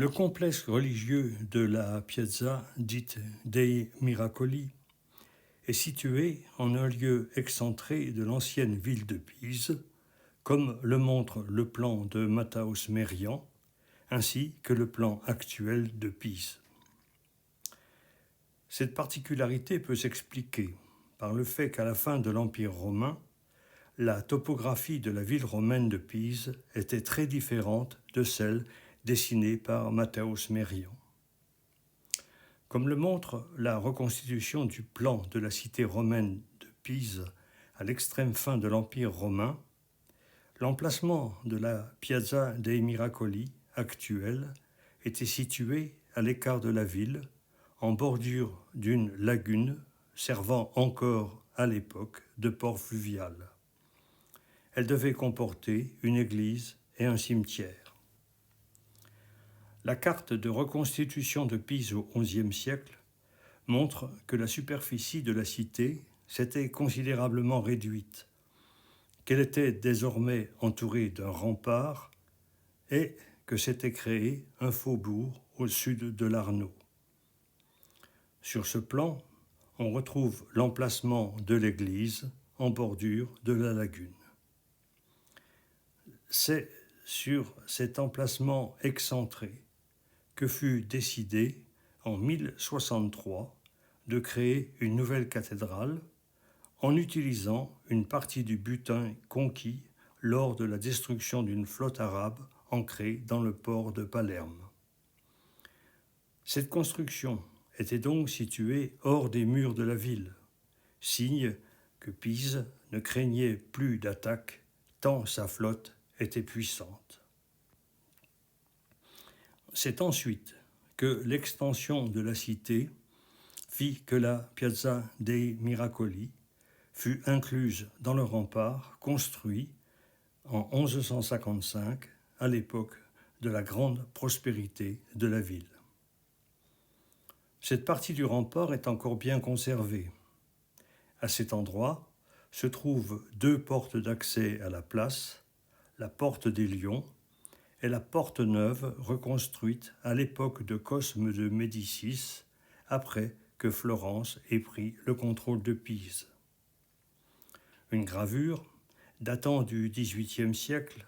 Le complexe religieux de la Piazza dite dei Miracoli est situé en un lieu excentré de l'ancienne ville de Pise, comme le montre le plan de Matthäus Merian, ainsi que le plan actuel de Pise. Cette particularité peut s'expliquer par le fait qu'à la fin de l'Empire romain, la topographie de la ville romaine de Pise était très différente de celle dessinée par Matthäus Merian. Comme le montre la reconstitution du plan de la cité romaine de Pise à l'extrême fin de l'Empire romain, l'emplacement de la Piazza dei Miracoli actuelle était situé à l'écart de la ville, en bordure d'une lagune servant encore à l'époque de port fluvial. Elle devait comporter une église et un cimetière. La carte de reconstitution de Pise au XIe siècle montre que la superficie de la cité s'était considérablement réduite, qu'elle était désormais entourée d'un rempart et que s'était créé un faubourg au sud de l'Arno. Sur ce plan, on retrouve l'emplacement de l'église en bordure de la lagune. C'est sur cet emplacement excentré que fut décidé en 1063 de créer une nouvelle cathédrale en utilisant une partie du butin conquis lors de la destruction d'une flotte arabe ancrée dans le port de Palerme. Cette construction était donc située hors des murs de la ville, signe que Pise ne craignait plus d'attaque tant sa flotte était puissante. C'est ensuite que l'extension de la cité fit que la Piazza dei Miracoli fut incluse dans le rempart construit en 1155 à l'époque de la grande prospérité de la ville. Cette partie du rempart est encore bien conservée. À cet endroit se trouvent deux portes d'accès à la place, la porte des Lions et la porte neuve reconstruite à l'époque de Cosme de Médicis, après que Florence ait pris le contrôle de Pise. Une gravure, datant du XVIIIe siècle,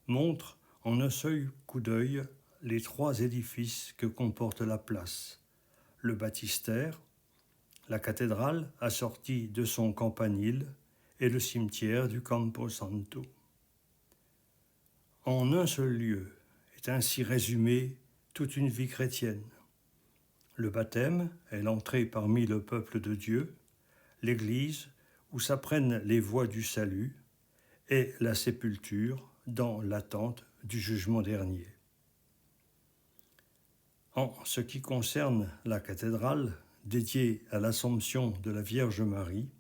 montre en un seul coup d'œil les trois édifices que comporte la place: le baptistère, la cathédrale assortie de son campanile et le cimetière du Campo Santo. En un seul lieu est ainsi résumée toute une vie chrétienne. Le baptême est l'entrée parmi le peuple de Dieu, l'Église où s'apprennent les voies du salut et la sépulture dans l'attente du jugement dernier. En ce qui concerne la cathédrale dédiée à l'Assomption de la Vierge Marie,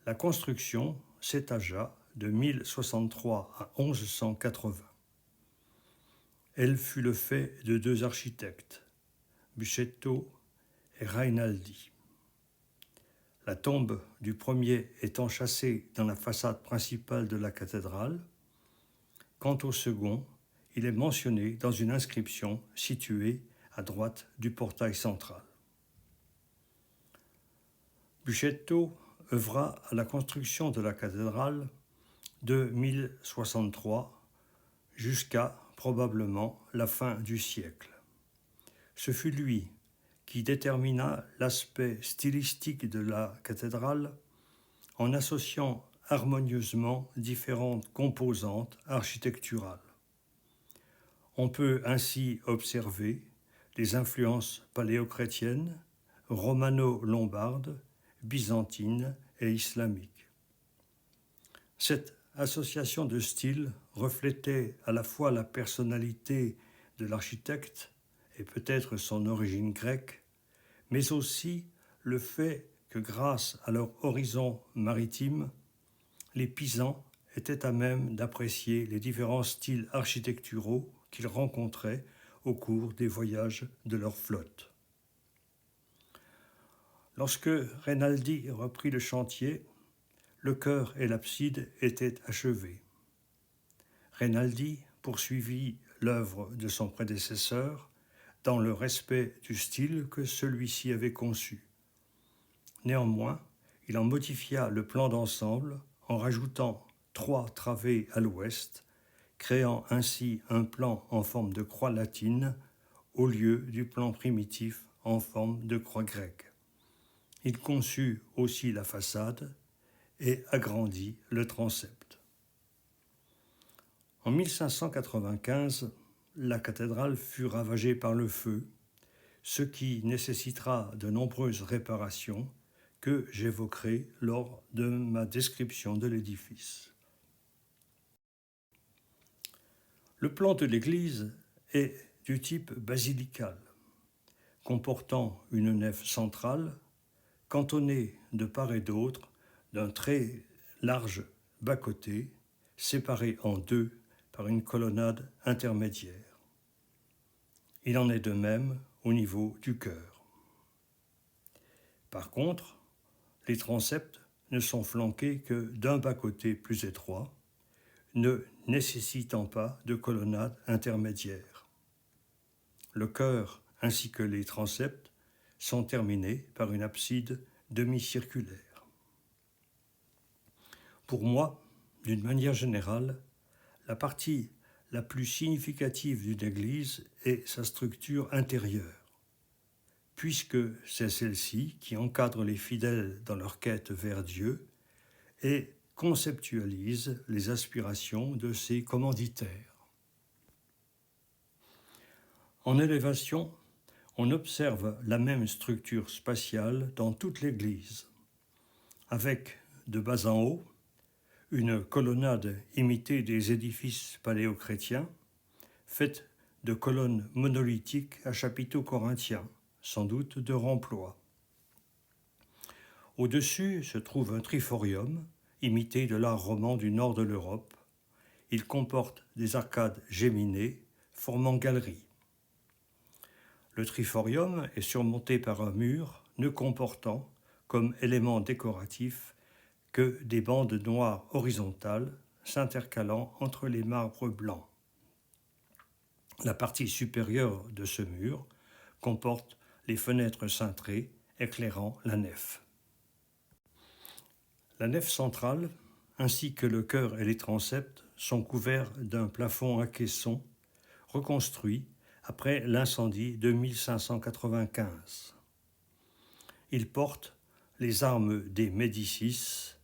la construction s'étagea de 1063 à 1180. Elle fut le fait de deux architectes, Buscetto et Rainaldi. La tombe du premier est enchâssée dans la façade principale de la cathédrale. Quant au second, il est mentionné dans une inscription située à droite du portail central. Buscetto œuvra à la construction de la cathédrale de 1063 jusqu'à probablement la fin du siècle. Ce fut lui qui détermina l'aspect stylistique de la cathédrale en associant harmonieusement différentes composantes architecturales. On peut ainsi observer les influences paléochrétiennes, romano-lombardes, byzantines et islamiques. Cette association de styles reflétait à la fois la personnalité de l'architecte et peut-être son origine grecque, mais aussi le fait que grâce à leur horizon maritime, les Pisans étaient à même d'apprécier les différents styles architecturaux qu'ils rencontraient au cours des voyages de leur flotte. Lorsque Rainaldi reprit le chantier, le chœur et l'abside étaient achevés. Rainaldi poursuivit l'œuvre de son prédécesseur dans le respect du style que celui-ci avait conçu. Néanmoins, il en modifia le plan d'ensemble en rajoutant 3 travées à l'ouest, créant ainsi un plan en forme de croix latine au lieu du plan primitif en forme de croix grecque. Il conçut aussi la façade et agrandit le transept. En 1595, la cathédrale fut ravagée par le feu, ce qui nécessitera de nombreuses réparations que j'évoquerai lors de ma description de l'édifice. Le plan de l'église est du type basilical, comportant une nef centrale, cantonnée de part et d'autre d'un très large bas-côté, séparé en 2 par une colonnade intermédiaire. Il en est de même au niveau du chœur. Par contre, les transepts ne sont flanqués que d'un bas-côté plus étroit, ne nécessitant pas de colonnade intermédiaire. Le chœur ainsi que les transepts sont terminés par une abside demi-circulaire. Pour moi, d'une manière générale, la partie la plus significative d'une église est sa structure intérieure, puisque c'est celle-ci qui encadre les fidèles dans leur quête vers Dieu et conceptualise les aspirations de ses commanditaires. En élévation, on observe la même structure spatiale dans toute l'église, avec, de bas en haut, une colonnade imitée des édifices paléochrétiens, faite de colonnes monolithiques à chapiteaux corinthiens, sans doute de remploi. Au-dessus se trouve un triforium, imité de l'art roman du nord de l'Europe. Il comporte des arcades géminées formant galeries. Le triforium est surmonté par un mur ne comportant, comme élément décoratif, que des bandes noires horizontales s'intercalant entre les marbres blancs. La partie supérieure de ce mur comporte les fenêtres cintrées éclairant la nef. La nef centrale, ainsi que le chœur et les transepts, sont couverts d'un plafond à caissons reconstruit après l'incendie de 1595. Il porte les armes des Médicis,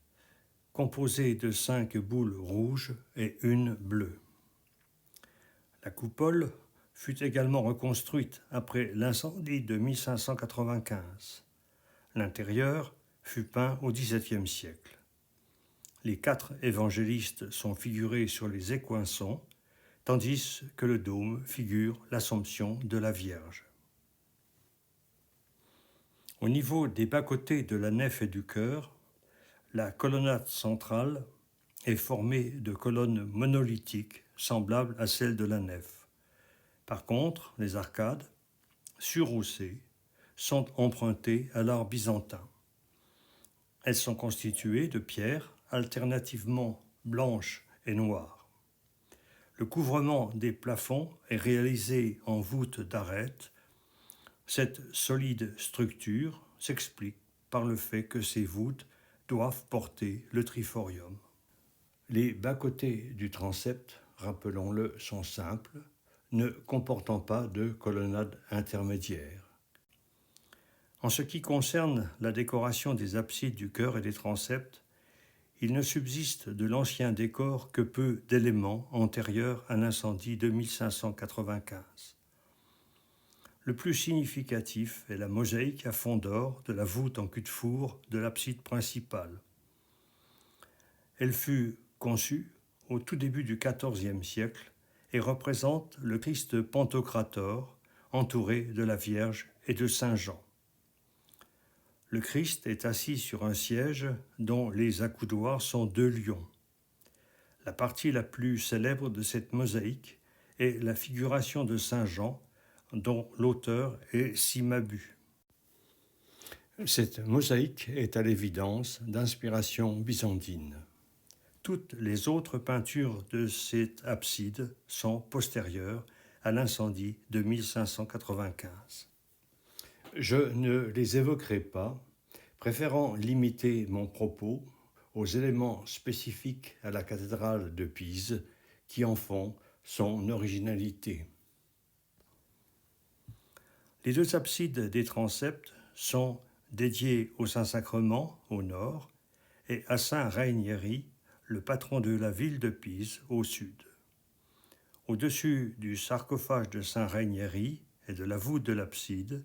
composées de 5 boules rouges et une bleue. La coupole fut également reconstruite après l'incendie de 1595. L'intérieur fut peint au XVIIe siècle. Les 4 évangélistes sont figurés sur les écoinçons, tandis que le dôme figure l'Assomption de la Vierge. Au niveau des bas-côtés de la nef et du chœur, la colonnade centrale est formée de colonnes monolithiques semblables à celles de la nef. Par contre, les arcades, surhaussées, sont empruntées à l'art byzantin. Elles sont constituées de pierres alternativement blanches et noires. Le couvrement des plafonds est réalisé en voûte d'arête. Cette solide structure s'explique par le fait que ces voûtes doivent porter le triforium. Les bas-côtés du transept, rappelons-le, sont simples, ne comportant pas de colonnade intermédiaire. En ce qui concerne la décoration des absides du chœur et des transepts, il ne subsiste de l'ancien décor que peu d'éléments antérieurs à l'incendie de 1595. Le plus significatif est la mosaïque à fond d'or de la voûte en cul-de-four de l'abside principale. Elle fut conçue au tout début du XIVe siècle et représente le Christ Pantocrator entouré de la Vierge et de Saint Jean. Le Christ est assis sur un siège dont les accoudoirs sont 2 lions. La partie la plus célèbre de cette mosaïque est la figuration de Saint Jean, dont l'auteur est Cimabue. Cette mosaïque est à l'évidence d'inspiration byzantine. Toutes les autres peintures de cette abside sont postérieures à l'incendie de 1595. Je ne les évoquerai pas, préférant limiter mon propos aux éléments spécifiques à la cathédrale de Pise qui en font son originalité. Les deux absides des transepts sont dédiées au Saint-Sacrement au nord et à Saint Rainieri, le patron de la ville de Pise, au sud. Au-dessus du sarcophage de Saint Rainieri et de la voûte de l'abside,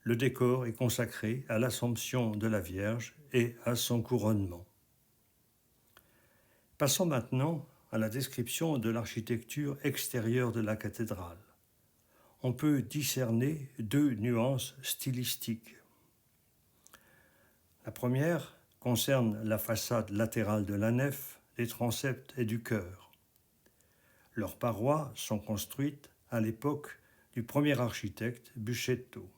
le décor est consacré à l'Assomption de la Vierge et à son couronnement. Passons maintenant à la description de l'architecture extérieure de la cathédrale. On peut discerner deux nuances stylistiques. La première concerne la façade latérale de la nef, des transepts et du chœur. Leurs parois sont construites à l'époque du premier architecte Buscetto.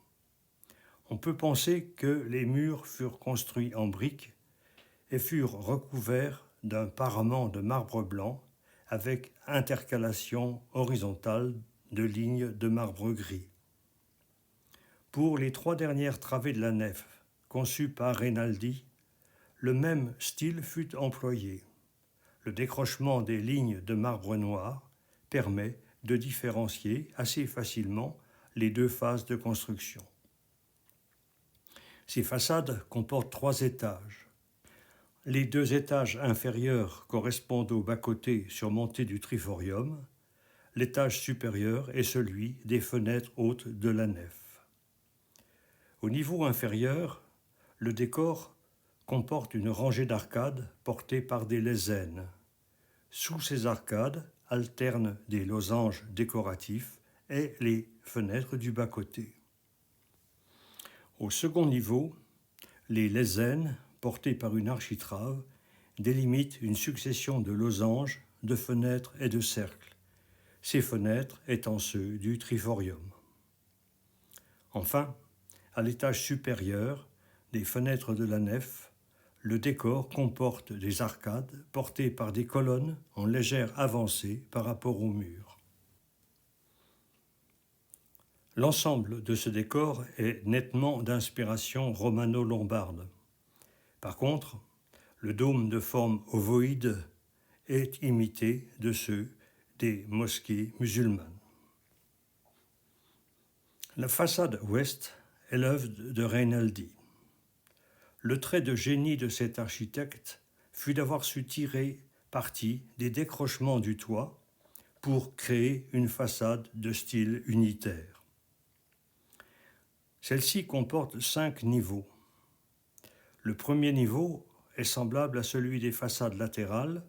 On peut penser que les murs furent construits en briques et furent recouverts d'un parement de marbre blanc avec intercalation horizontale de lignes de marbre gris. Pour les trois dernières travées de la nef, conçues par Rinaldi, le même style fut employé. Le décrochement des lignes de marbre noir permet de différencier assez facilement les deux phases de construction. Ces façades comportent 3 étages. Les 2 étages inférieurs correspondent au bas-côté surmonté du triforium. L'étage supérieur est celui des fenêtres hautes de la nef. Au niveau inférieur, le décor comporte une rangée d'arcades portées par des lésènes. Sous ces arcades alternent des losanges décoratifs et les fenêtres du bas-côté. Au second niveau, les lésènes, portées par une architrave, délimitent une succession de losanges, de fenêtres et de cercles, ces fenêtres étant ceux du triforium. Enfin, à l'étage supérieur, des fenêtres de la nef, le décor comporte des arcades portées par des colonnes en légère avancée par rapport au mur. L'ensemble de ce décor est nettement d'inspiration romano-lombarde. Par contre, le dôme de forme ovoïde est imité de ceux des mosquées musulmanes. La façade ouest est l'œuvre de Rinaldi. Le trait de génie de cet architecte fut d'avoir su tirer parti des décrochements du toit pour créer une façade de style unitaire. Celle-ci comporte 5 niveaux. Le premier niveau est semblable à celui des façades latérales,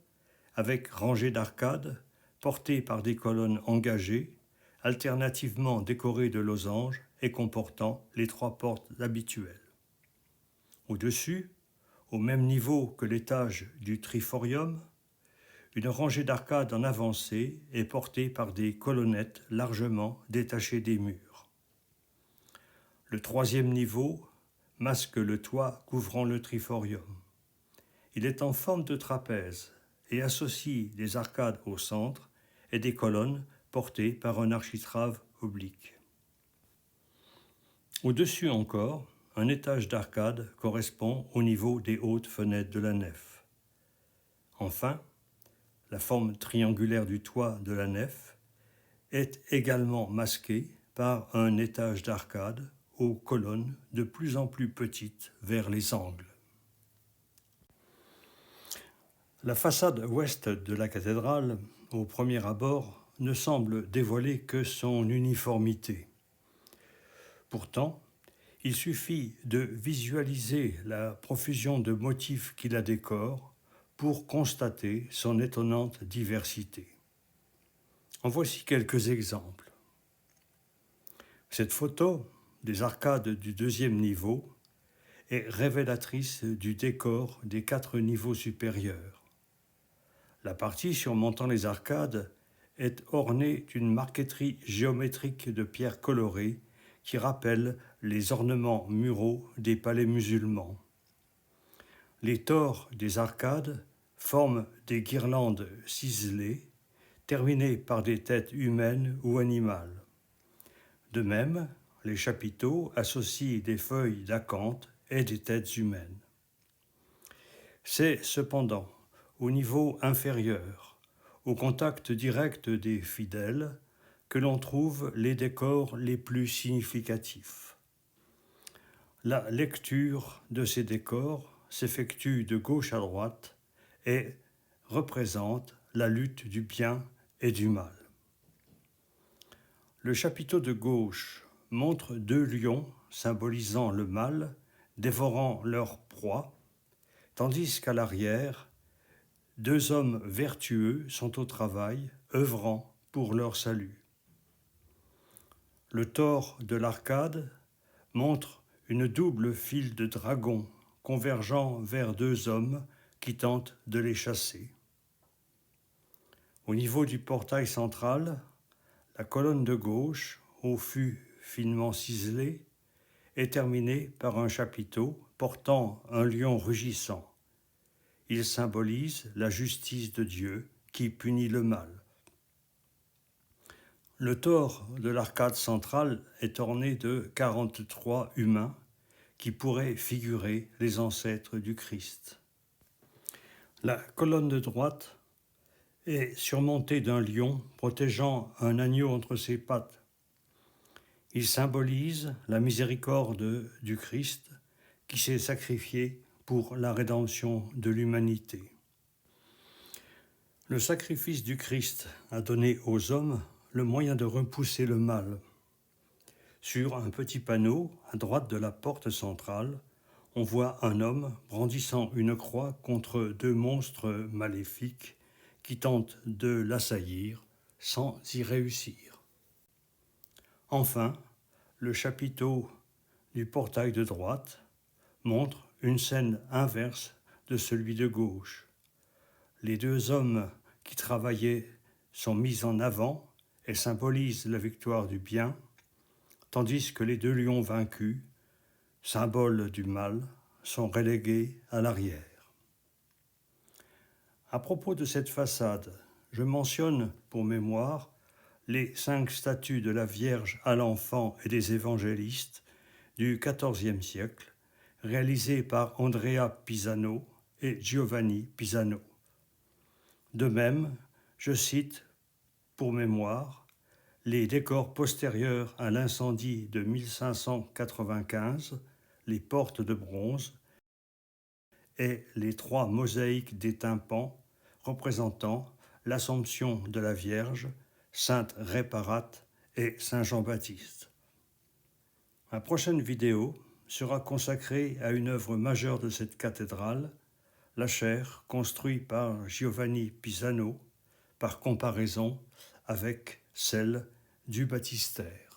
avec rangées d'arcades portées par des colonnes engagées, alternativement décorées de losanges et comportant les 3 portes habituelles. Au-dessus, au même niveau que l'étage du triforium, une rangée d'arcades en avancée est portée par des colonnettes largement détachées des murs. Le troisième niveau masque le toit couvrant le triforium. Il est en forme de trapèze et associe des arcades au centre et des colonnes portées par un architrave oblique. Au-dessus encore, un étage d'arcade correspond au niveau des hautes fenêtres de la nef. Enfin, la forme triangulaire du toit de la nef est également masquée par un étage d'arcade aux colonnes de plus en plus petites vers les angles. La façade ouest de la cathédrale, au premier abord, ne semble dévoiler que son uniformité. Pourtant, il suffit de visualiser la profusion de motifs qui la décorent pour constater son étonnante diversité. En voici quelques exemples. Cette photo des arcades du deuxième niveau est révélatrice du décor des 4 niveaux supérieurs. La partie surmontant les arcades est ornée d'une marqueterie géométrique de pierres colorées qui rappelle les ornements muraux des palais musulmans. Les tors des arcades forment des guirlandes ciselées, terminés par des têtes humaines ou animales. De même, les chapiteaux associent des feuilles d'acanthe et des têtes humaines. C'est cependant au niveau inférieur, au contact direct des fidèles, que l'on trouve les décors les plus significatifs. La lecture de ces décors s'effectue de gauche à droite et représente la lutte du bien et du mal. Le chapiteau de gauche montre deux lions symbolisant le mal, dévorant leur proie, tandis qu'à l'arrière, deux hommes vertueux sont au travail, œuvrant pour leur salut. Le tore de l'arcade montre une double file de dragons convergeant vers deux hommes qui tentent de les chasser. Au niveau du portail central, la colonne de gauche, au fût finement ciselé, est terminée par un chapiteau portant un lion rugissant. Il symbolise la justice de Dieu qui punit le mal. Le tore de l'arcade centrale est orné de 43 humains qui pourraient figurer les ancêtres du Christ. La colonne de droite est surmontée d'un lion protégeant un agneau entre ses pattes. Il symbolise la miséricorde du Christ qui s'est sacrifié pour la rédemption de l'humanité. Le sacrifice du Christ a donné aux hommes le moyen de repousser le mal. Sur un petit panneau, à droite de la porte centrale, on voit un homme brandissant une croix contre deux monstres maléfiques qui tentent de l'assaillir sans y réussir. Enfin, le chapiteau du portail de droite montre une scène inverse de celui de gauche. Les deux hommes qui travaillaient sont mis en avant et symbolisent la victoire du bien, tandis que les deux lions vaincus, symboles du mal, sont relégués à l'arrière. À propos de cette façade, je mentionne pour mémoire les 5 statues de la Vierge à l'Enfant et des évangélistes du XIVe siècle, réalisées par Andrea Pisano et Giovanni Pisano. De même, je cite pour mémoire les décors postérieurs à l'incendie de 1595, les portes de bronze et les 3 mosaïques des tympans représentant l'Assomption de la Vierge, Sainte Réparate et Saint Jean-Baptiste. Ma prochaine vidéo sera consacrée à une œuvre majeure de cette cathédrale, la chaire construite par Giovanni Pisano, par comparaison avec celle du baptistère.